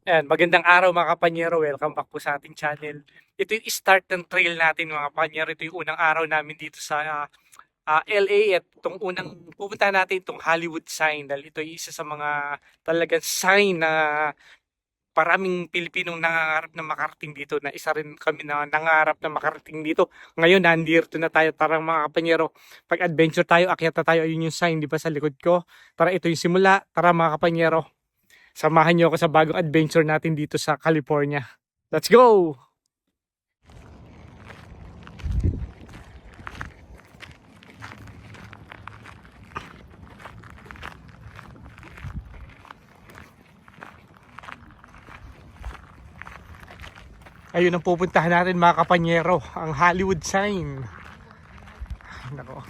Ayan, magandang araw mga kapanyero. Welcome back po sa ating channel. Ito yung start ng trail natin mga kapanyero. Ito yung unang araw namin dito sa LA at itong unang pupunta natin itong Hollywood sign dahil ito yung isa sa mga talagang sign na maraming Pilipinong nangangarap na makarating dito na isa rin kami na nangarap na makarating dito. Ngayon, nandito na tayo. Tara mga kapanyero, pag-adventure tayo, akyat na tayo. Ayun yung sign, di ba, sa likod ko. Tara, ito yung simula. Tara mga kapanyero. Samahan niyo ako sa bagong adventure natin dito sa California. Let's go! Ayun ang pupuntahan natin mga kapanyero, ang Hollywood sign. Nako.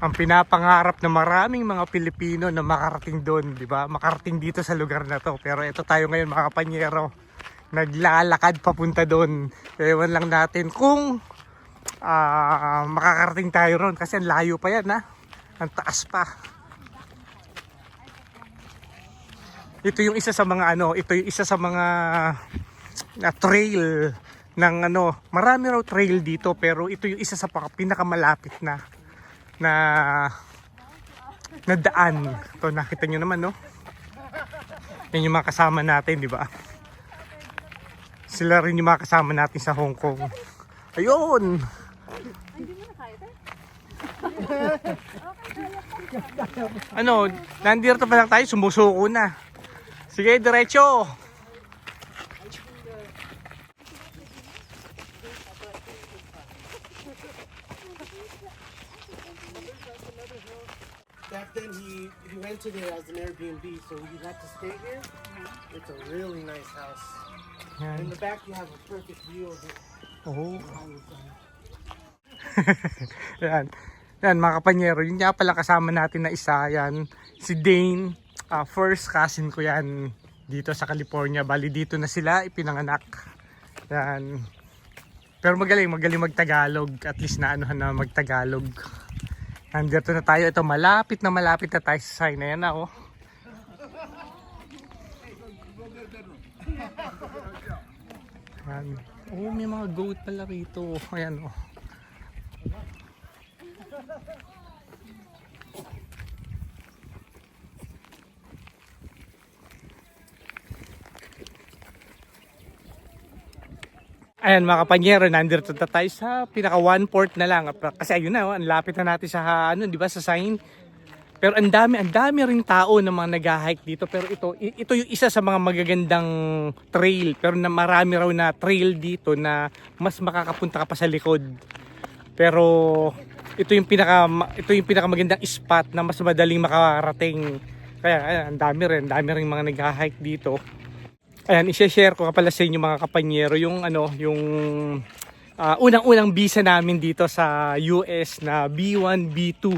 Ang pinapangarap ng maraming mga Pilipino na makarating doon, di ba? Makarating dito sa lugar na to. Pero ito tayo ngayon mga kapanyero, naglalakad papunta doon. Ewan lang natin kung makakarating tayo ron kasi ang layo pa yan ha. Ang taas pa. Ito yung isa sa mga ito yung isa sa mga na trail ng marami raw trail dito pero ito yung isa sa pinakamalapit na na daan. Ito nakita nyo naman no. Yan yung mga kasama natin, di ba? Sila rin yung mga kasama natin sa Hong Kong. Ayun. Nandito pa lang tayo, sumusuko na. Sige, diretso. Back then he rented it as an Airbnb, so he got to stay here. It's a really nice house. In the back you have a perfect view of it. Oh. Yan. Yan mga kapanyero, yun nga pala kasama natin na isa, yan. Si Dane, first cousin ko yan dito sa California. Bali dito na sila ipinanganak. Yan. Pero magaling magtagalog. At least naanuhan na magtagalog. Nandito na tayo. Ito malapit na tayo sa sign na yan na oh. Yan. Oh, may mga goat pala rito. Ayan oh. Ayan mga kapanyero, nandito na tayo sa pinaka 1/4 na lang. Kasi ayun na, ang lapit na natin sa di ba, sa sign. Pero ang dami ring tao na mga nag-hike dito. Pero ito yung isa sa mga magagandang trail. Pero na marami raw na trail dito na mas makakapunta ka pa sa likod. Pero ito yung pinaka magandang spot na mas madaling makarating. Kaya ayan, ang dami ring mga nag-hike dito. Ayan, i-share ko pala sa inyo mga kapanyero yung unang-unang visa namin dito sa US na B1, B2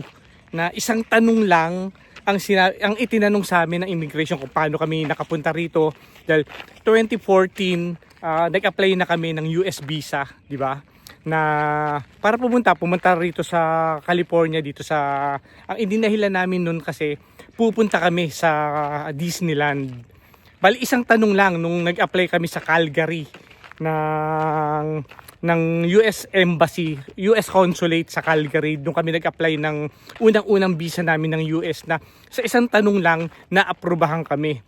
na isang tanong lang ang itinanong sa amin ng immigration kung paano kami nakapunta rito dahil 2014 nag-apply na kami ng US visa, di ba? Na para pumunta rito sa California dito sa ang idinahilan namin noon kasi pupunta kami sa Disneyland. Bali isang tanong lang nung nag-apply kami sa Calgary ng US Embassy, US Consulate sa Calgary. Doon kami nag-apply ng unang-unang visa namin ng US na sa isang tanong lang na-aprobahan kami.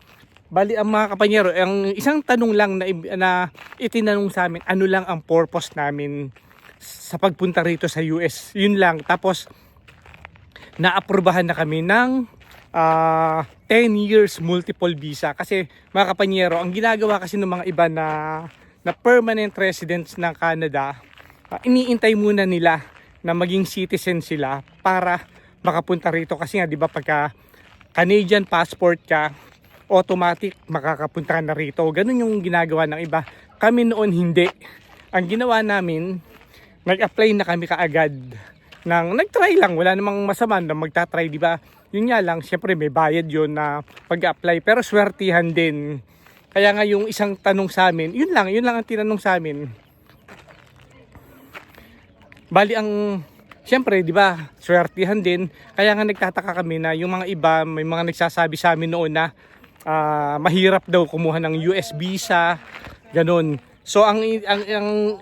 Bali ang mga kapanyero, ang isang tanong lang na itinanong sa amin, ano lang ang purpose namin sa pagpunta rito sa US. Yun lang. Tapos na-aprobahan na kami ng 10 years multiple visa kasi mga kapanyero, ang ginagawa kasi ng mga iba na permanent residents ng Canada, iniintay muna nila na maging citizen sila para makapunta rito kasi nga 'di ba pagka Canadian passport ka, automatic makakapunta ka na rito. Ganun yung ginagawa ng iba. Kami noon hindi. Ang ginawa namin, nag-apply na kami kaagad nag-try lang, wala namang masama na magta-try, di ba? Yun nga lang, syempre may bayad yun na pag-apply, pero swertihan din. Kaya nga yung isang tanong sa amin, yun lang ang tinanong sa amin. Bali ang syempre, di ba, swertihan din. Kaya nga nagtataka kami na yung mga iba, may mga nagsasabi sa amin noon na mahirap daw kumuha ng US visa, ganun. So ang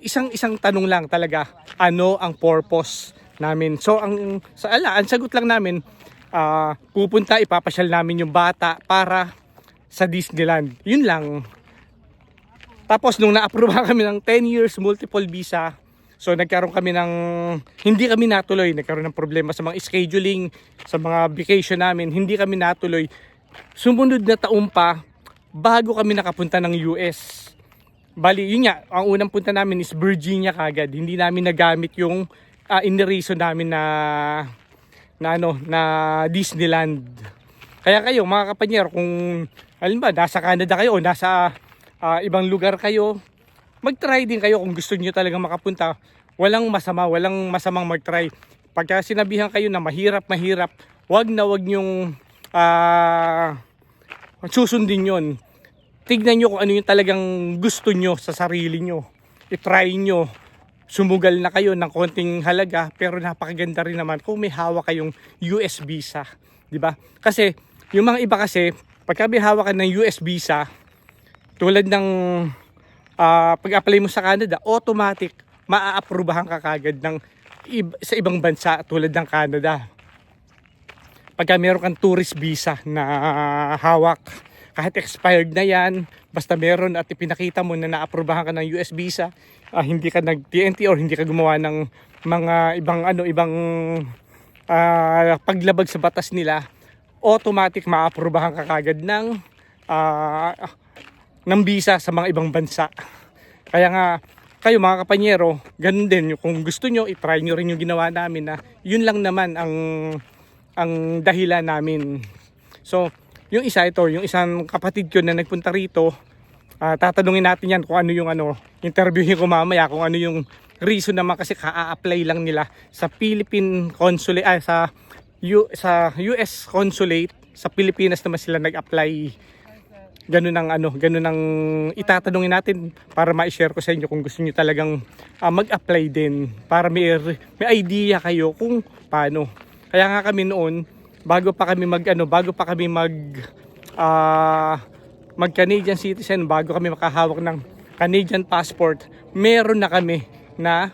isang tanong lang talaga, ano ang purpose namin? So ang sagot lang namin, pupunta, ipapasyal namin yung bata para sa Disneyland. Yun lang. Tapos nung na-approve kami ng 10 years multiple visa, so nagkaroon kami ng, hindi kami natuloy, nagkaroon ng problema sa mga scheduling, sa mga vacation namin, hindi kami natuloy. Sumunod na taon pa, bago kami nakapunta ng US. Bali, yun nga, ang unang punta namin is Virginia kagad. Hindi namin nagamit yung inireason namin na Disneyland. Kaya kayo, mga kapanyero, kung halimbawa nasa Canada kayo o nasa ibang lugar kayo, mag-try din kayo kung gusto niyo talagang makapunta. Walang masamang mag-try. Pagka sinabihan kayo na mahirap, wag niyong susundin yon. Tignan nyo kung ano yung talagang gusto nyo sa sarili nyo. I-try nyo. Sumugal na kayo ng konting halaga, pero napakaganda rin naman kung may hawak kayong US visa. Diba? Kasi, yung mga iba kasi, pagka may hawak ka ng US visa, tulad ng pag-apply mo sa Canada, automatic, maa-aprubahan ka kagad sa ibang bansa tulad ng Canada. Pagka meron kang tourist visa na hawak, kahit expired na yan, basta meron at ipinakita mo na naaprubahan ka ng US visa, hindi ka nag-TNT or hindi ka gumawa ng mga ibang paglabag sa batas nila, automatic maaprubahan ka kagad ng visa sa mga ibang bansa. Kaya nga, kayo mga kapanyero, ganun din. Kung gusto nyo, itry nyo rin yung ginawa namin na yun lang naman ang dahilan namin. So, yung isang kapatid ko na nagpunta rito, tatanungin natin yan kung ano yung interviewin ko mamaya kung ano yung reason naman, kasi ka-apply lang nila sa Philippine Consulate, sa US Consulate sa Pilipinas naman sila nag-apply. Ganun ang itatanungin natin para ma-share ko sa inyo kung gusto niyo talagang mag-apply din, para may idea kayo kung paano. Kaya nga kami noon, bago pa kami mag Canadian citizen, bago kami makahawak ng Canadian passport, meron na kami na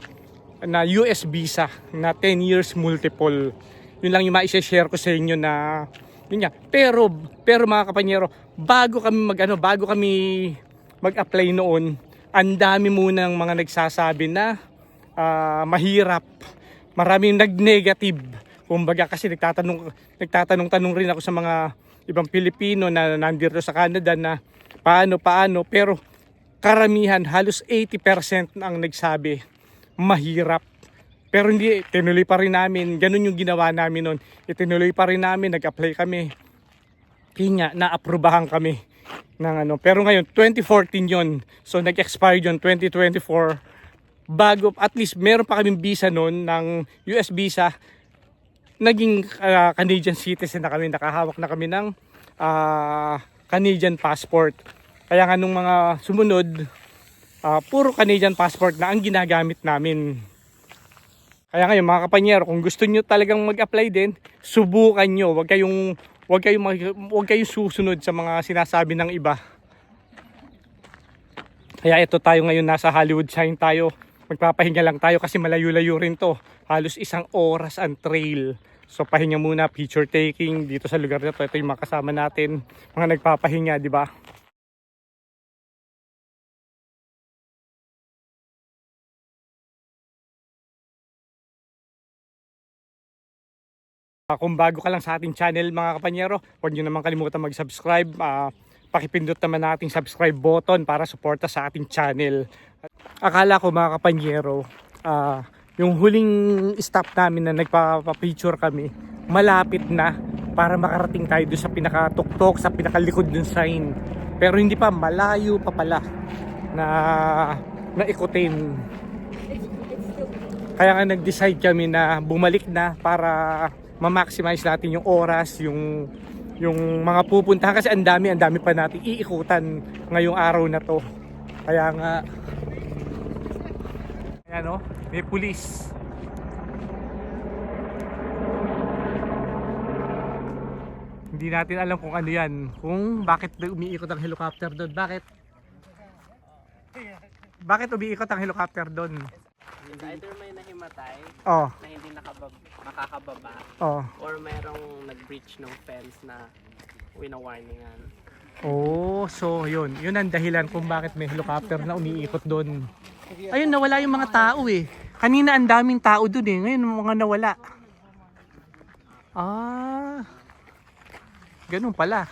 US visa na 10 years multiple. Yun lang yung ma-share ko sa inyo na yun nga. Pero mga kapanyero, bago kami mag-apply noon, ang dami munang mga nagsasabi na mahirap. Maraming nag-negative. Kumbaga, kasi nagtatanong rin ako sa mga ibang Pilipino na nandito sa Canada na paano, pero karamihan, halos 80% ang nagsabi mahirap. Pero hindi, tinuloy pa rin namin. Ganun yung ginawa namin noon. Itinuloy pa rin namin, nag-apply kami. Kaya na-aprubahan kami ng Pero ngayon, 2014 yon. So nag-expire yon 2024. Bago, at least meron pa kaming visa noon ng US visa. Naging Canadian citizen na kami, nakahawak na kami ng Canadian passport. Kaya nga nung mga sumunod, puro Canadian passport na ang ginagamit namin. Kaya ngayon mga kapanyero, kung gusto nyo talagang mag-apply din, subukan nyo. Huwag kayong susunod sa mga sinasabi ng iba. Kaya ito tayo ngayon, nasa Hollywood Sign tayo. Magpapahinga lang tayo kasi malayo-layo rin to. Halos 1 oras ang trail. So pahinga muna, picture taking dito sa lugar na to. Ito yung mga kasama natin, mga nagpapahinga, di ba? Kung bago ka lang sa ating channel mga kapanyero, huwag nyo naman kalimutan mag-subscribe. Pakipindot naman nating subscribe button para suporta sa ating channel. Akala ko mga kapanyero, yung huling stop namin na nagpapapicture kami, malapit na para makarating tayo doon sa pinakatuktok, sa pinakalikod ng sign. Pero hindi pa, malayo pa pala na ikutin. Kaya nga nag-decide kami na bumalik na para ma-maximize natin yung oras, yung mga pupuntahan, kasi ang dami pa natin iikutan ngayong araw na to. Kaya nga, ayan may pulis. Hindi natin alam kung ano yan. Kung bakit umiikot ang helicopter doon. Bakit? Bakit umiikot ang helicopter doon? Either may nahimatay Oh, na hindi makakababa oh. or merong nag-breach ng fence na wina-warningan. Oh, so yun. Yun ang dahilan kung bakit may helicopter na umiikot doon. Ayun, nawala yung mga tao eh. Kanina ang daming tao doon eh. Ngayon mga nawala. Ah. Ganun pala.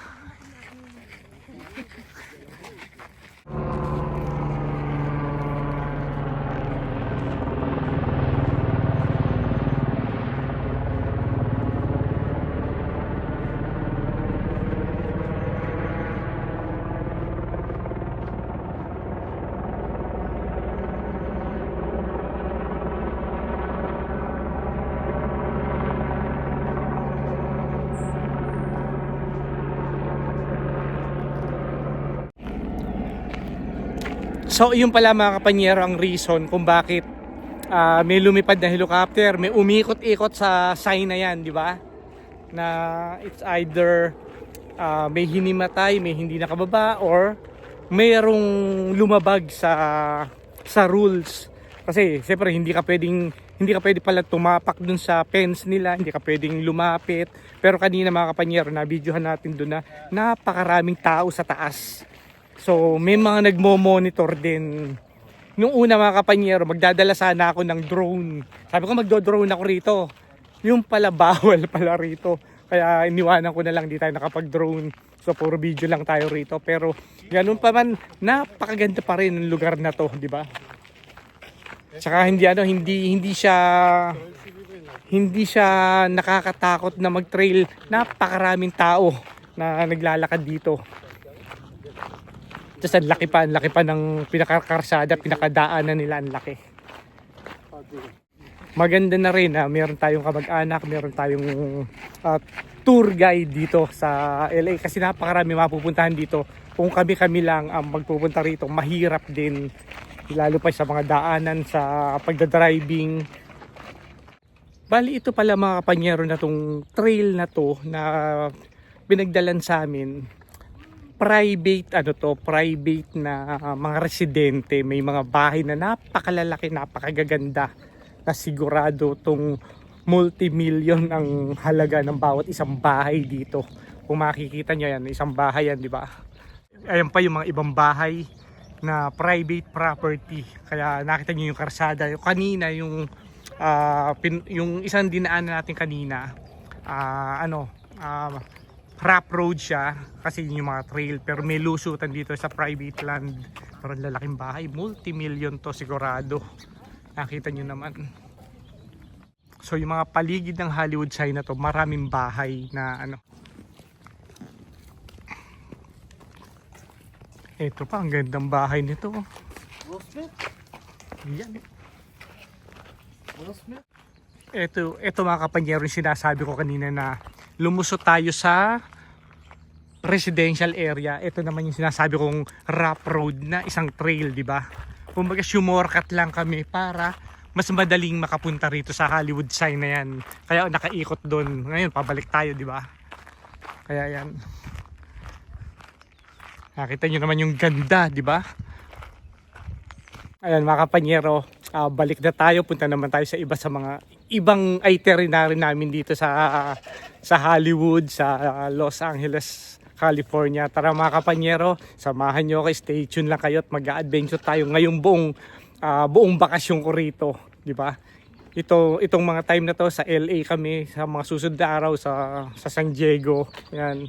So yun pala mga kapanyero ang reason kung bakit may lumipad na helicopter, may umikot-ikot sa sign na yan, di ba? Na it's either may hinimatay, may hindi nakababa, or mayroong lumabag sa rules. Kasi siyempre hindi ka pwede pala tumapak dun sa fence nila, hindi ka pwedeng lumapit. Pero kanina mga kapanyero, na videohan natin dun na napakaraming tao sa taas. So may mga nagmo-monitor din. Nung una mga kapanyero, magdadala sana ako ng drone. Sabi ko magdo-drone ako rito. Yung pala bawal pala rito. Kaya iniwanan ko na lang, di tayo nakapag-drone. So puro video lang tayo rito. Pero ganun pa man, napakaganda pa rin ang lugar na to, di ba? Tsaka hindi siya nakakatakot na mag-trail. Napakaraming tao na naglalakad dito. Tapos ang laki pa ng pinakakarsada, pinakadaanan nila, ang laki. Maganda na rin na meron tayong kamag-anak, meron tayong tour guide dito sa LA kasi napakarami mapupuntahan dito. Kung kami lang ang magpupunta rito, mahirap din. Lalo pa sa mga daanan, sa pagdadriving. Bali ito pala mga kapanyero na tong trail na to na pinagdalan sa amin. Private na mga residente, may mga bahay na napakalalaki, napakagaganda na sigurado tong multi-million ang halaga ng bawat isang bahay dito. Kung makikita nyo yan, isang bahay yan, di ba? Ayan pa yung mga ibang bahay na private property. Kaya nakita nyo yung karsada. Yung kanina, yung isang dinaanan natin kanina, rough road siya kasi yun yung mga trail, pero may lusutan dito sa private land. Pero lalaking bahay, multi-million to sigurado. Nakita nyo naman. So yung mga paligid ng Hollywood sign na to, maraming bahay na Ito pa, ang gandang bahay nito. Will Smith? Yan. Will Smith? Ito mga kapanyero, yung sinasabi ko kanina na lumusot tayo sa residential area. Ito naman yung sinasabi kong rough road na isang trail, di ba? Kumbaga shortcut lang kami para mas madaling makapunta rito sa Hollywood sign na yan. Kaya nakaikot doon. Ngayon pabalik tayo, di ba? Kaya yan. Nakita nyo naman yung ganda, di ba? Ayan mga kapanyero, balik na tayo. Punta naman tayo sa iba, sa mga ibang itinerary namin dito sa Hollywood, sa Los Angeles, California. Tara mga kapanyero, samahan nyo ako, stay tuned lang kayo at mag-a-adventure tayo ngayong buong bakasyon ko rito, di ba? Itong mga time na to sa LA kami, sa mga susunod na araw sa San Diego. Yan.